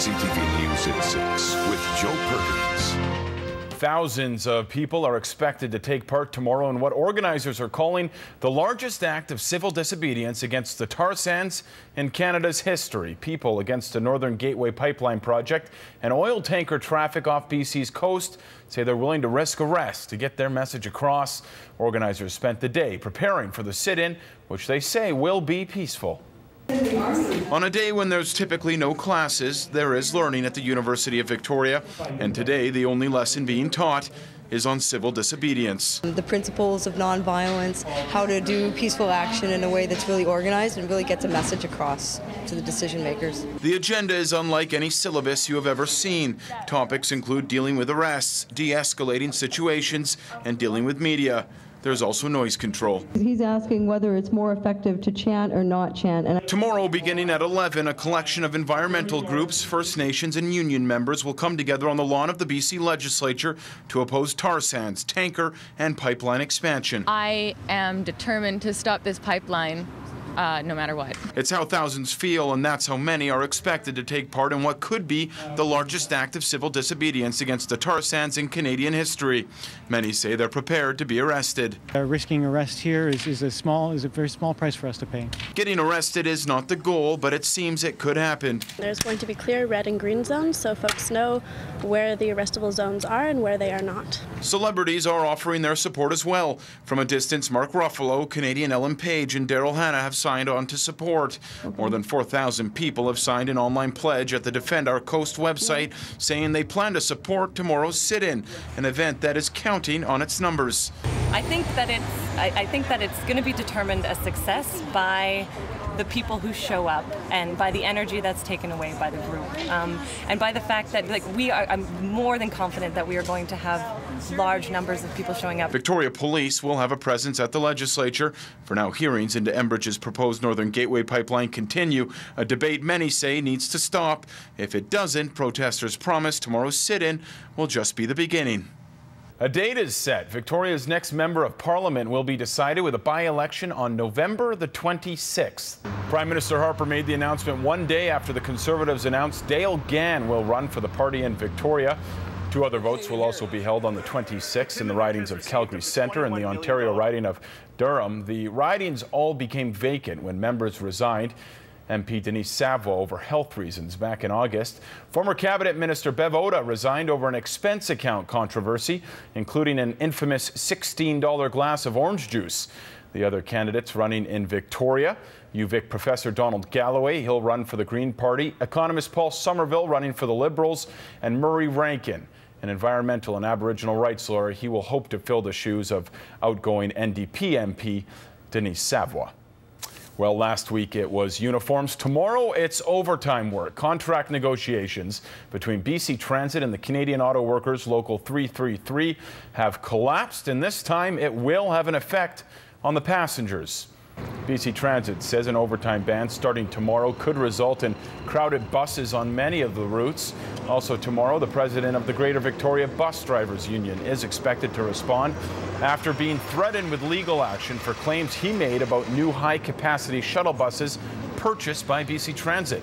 CTV News at 6 with Joe Perkins. Thousands of people are expected to take part tomorrow in what organizers are calling the largest act of civil disobedience against the tar sands in Canada's history. People against the Northern Gateway Pipeline project and oil tanker traffic off BC's coast say they're willing to risk arrest to get their message across. Organizers spent the day preparing for the sit-in, which they say will be peaceful. On a day when there's typically no classes, there is learning at the University of Victoria, and today the only lesson being taught is on civil disobedience. The principles of nonviolence, how to do peaceful action in a way that's really organized and really gets a message across to the decision makers. The agenda is unlike any syllabus you have ever seen. Topics include dealing with arrests, de-escalating situations, and dealing with media. There's also noise control. He's asking whether it's more effective to chant or not chant. Tomorrow, beginning at 11, a collection of environmental groups, First Nations and union members will come together on the lawn of the BC Legislature to oppose tar sands, tanker and pipeline expansion. I am determined to stop this pipeline no matter what. It's how thousands feel, and that's how many are expected to take part in what could be the largest act of civil disobedience against the tar sands in Canadian history. Many say they're prepared to be arrested. Risking arrest here is a very small price for us to pay. Getting arrested is not the goal, but it seems it could happen. There's going to be clear red and green zones, so folks know where the arrestable zones are and where they are not. Celebrities are offering their support as well. From a distance, Mark Ruffalo, Canadian Ellen Page, and Daryl Hannah have signed on to support. More than 4,000 people have signed an online pledge at the Defend Our Coast website saying they plan to support tomorrow's sit-in, an event that is counting on its numbers. I think that it's going to be determined a success by the people who show up and by the energy that's taken away by the group, and by the fact that I'm more than confident that we are going to have large numbers of people showing up. Victoria Police will have a presence at the Legislature. For now, hearings into Enbridge's proposed Northern Gateway pipeline continue, a debate many say needs to stop. If it doesn't, protesters promise tomorrow's sit-in will just be the beginning. A date is set. Victoria's next Member of Parliament will be decided with a by-election on November the 26th. Prime Minister Harper made the announcement one day after the Conservatives announced Dale Gann will run for the party in Victoria. Two other votes will also be held on the 26th in the ridings of Calgary Centre and the Ontario riding of Durham. The ridings all became vacant when members resigned. MP Denise Savoy over health reasons back in August. Former Cabinet Minister Bev Oda resigned over an expense account controversy, including an infamous $16 glass of orange juice. The other candidates running in Victoria: UVic Professor Donald Galloway, he'll run for the Green Party; economist Paul Somerville running for the Liberals; and Murray Rankin, an environmental and Aboriginal rights lawyer. He will hope to fill the shoes of outgoing NDP MP Denise Savoy. Well, last week it was uniforms. Tomorrow it's overtime work. Contract negotiations between BC Transit and the Canadian Auto Workers Local 333 have collapsed, and this time it will have an effect on the passengers. BC Transit says an overtime ban starting tomorrow could result in crowded buses on many of the routes. Also tomorrow, the president of the Greater Victoria Bus Drivers Union is expected to respond after being threatened with legal action for claims he made about new high-capacity shuttle buses purchased by BC Transit.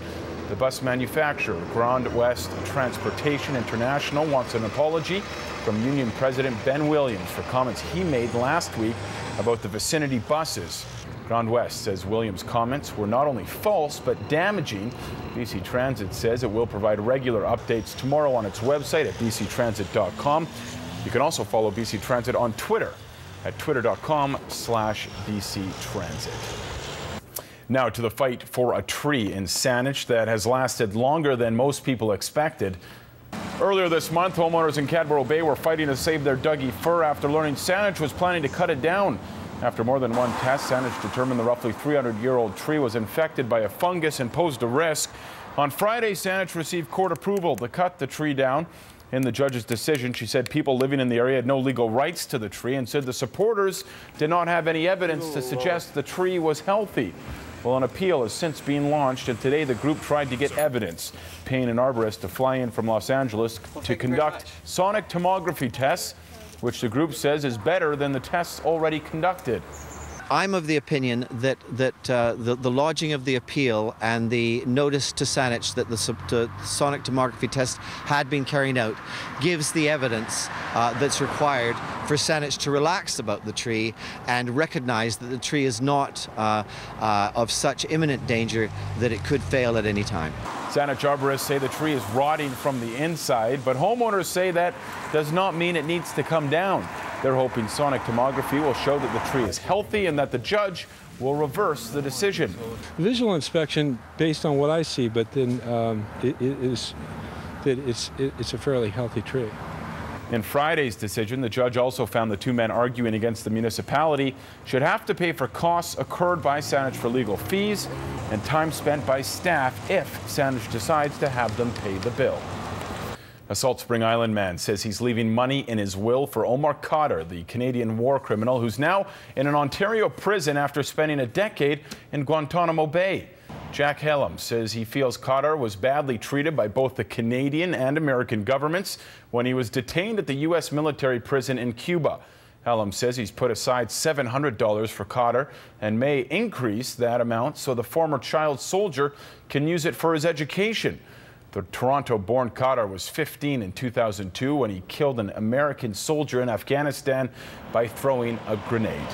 The bus manufacturer, Grand West Transportation International, wants an apology from Union President Ben Williams for comments he made last week about the Vicinity buses. Grand West says Williams' comments were not only false but damaging. BC Transit says it will provide regular updates tomorrow on its website at bctransit.com. You can also follow BC Transit on Twitter at twitter.com/BCTransit. Now to the fight for a tree in Saanich that has lasted longer than most people expected. Earlier this month, homeowners in Cadboro Bay were fighting to save their Dougy Fir after learning Saanich was planning to cut it down. After more than one test, Saanich determined the roughly 300-year-old tree was infected by a fungus and posed a risk. On Friday, Saanich received court approval to cut the tree down. In the judge's decision, she said people living in the area had no legal rights to the tree and said the supporters did not have any evidence to suggest the tree was healthy. Well, an appeal has since been launched, and today the group tried to get evidence, paying an arborist to fly in from Los Angeles to conduct sonic tomography tests, which the group says is better than the tests already conducted. I'm of the opinion that the lodging of the appeal and the notice to Saanich that the sonic tomography test had been carried out gives the evidence that's required for Saanich to relax about the tree and recognize that the tree is not of such imminent danger that it could fail at any time. Saanich arborists say the tree is rotting from the inside, but homeowners say that does not mean it needs to come down. They're hoping sonic tomography will show that the tree is healthy and that the judge will reverse the decision. Visual inspection, based on what I see, but then it's a fairly healthy tree. In Friday's decision, the judge also found the two men arguing against the municipality should have to pay for costs incurred by Saanich for legal fees and time spent by staff if Saanich decides to have them pay the bill. A Salt Spring Island man says he's leaving money in his will for Omar Khadr, the Canadian war criminal who's now in an Ontario prison after spending a decade in Guantanamo Bay. Jack Hellam says he feels Khadr was badly treated by both the Canadian and American governments when he was detained at the U.S. military prison in Cuba. Hellam says he's put aside $700 for Khadr and may increase that amount so the former child soldier can use it for his education. The Toronto-born Khadr was 15 in 2002 when he killed an American soldier in Afghanistan by throwing a grenade.